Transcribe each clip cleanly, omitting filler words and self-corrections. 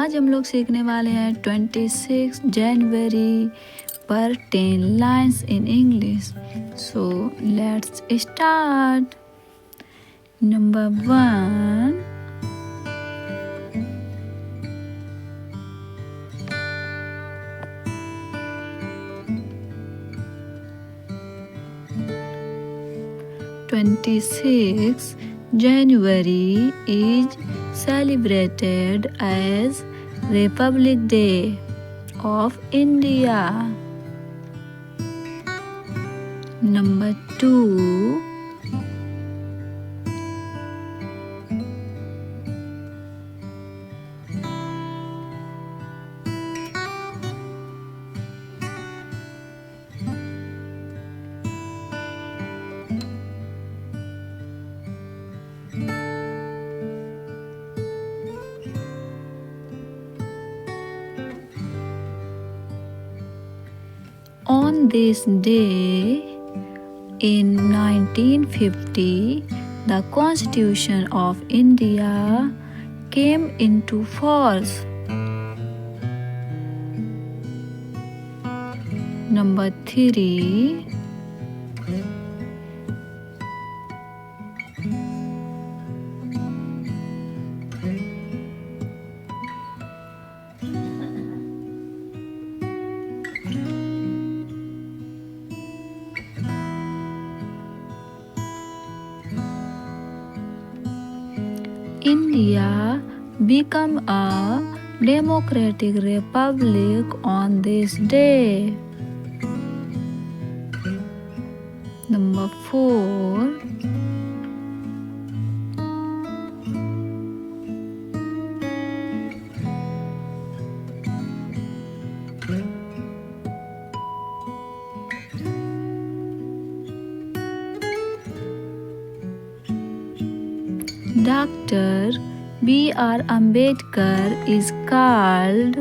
आज हम लोग सीखने वाले हैं 26 जनवरी पर 10 lines in English. So let's start. Number 1. January is celebrated as Republic Day of India. Number 2. On this day, in 1950, the Constitution of India came into force. Number 3. India became a democratic republic on this day. Number 4. Dr. B.R. Ambedkar is called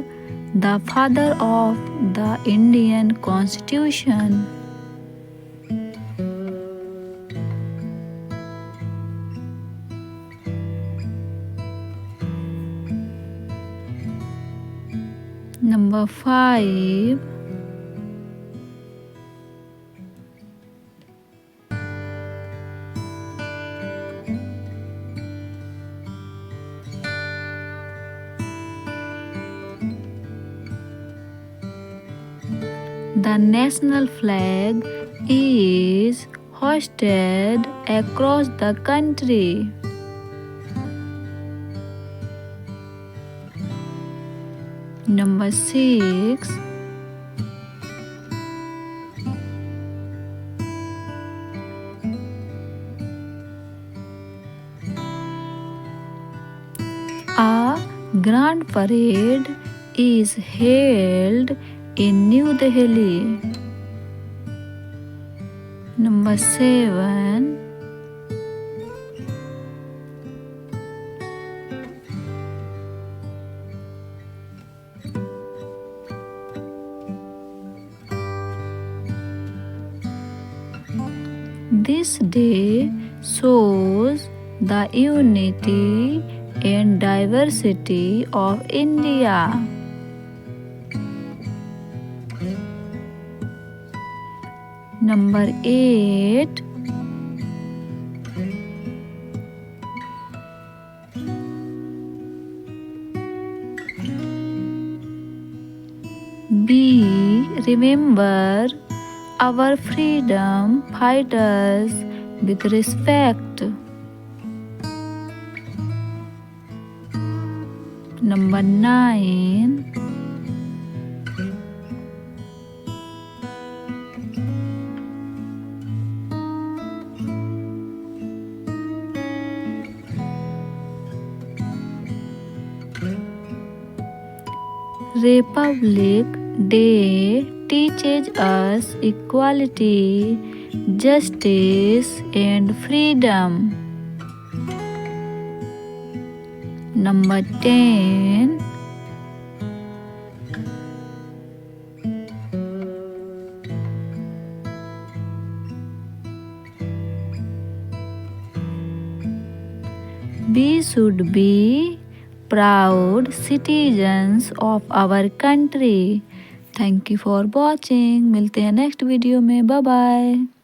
the father of the Indian Constitution. Number 5. The national flag is hoisted across the country. Number 6. A grand parade is held in New Delhi. Number 7. This day shows the unity and diversity of India. Number 8. We remember our freedom fighters with respect. Number 9. Republic Day teaches us equality, justice, and freedom. Number 10. We should be proud citizens of our country. Thank you for watching. मिलते हैं next video में। Bye bye.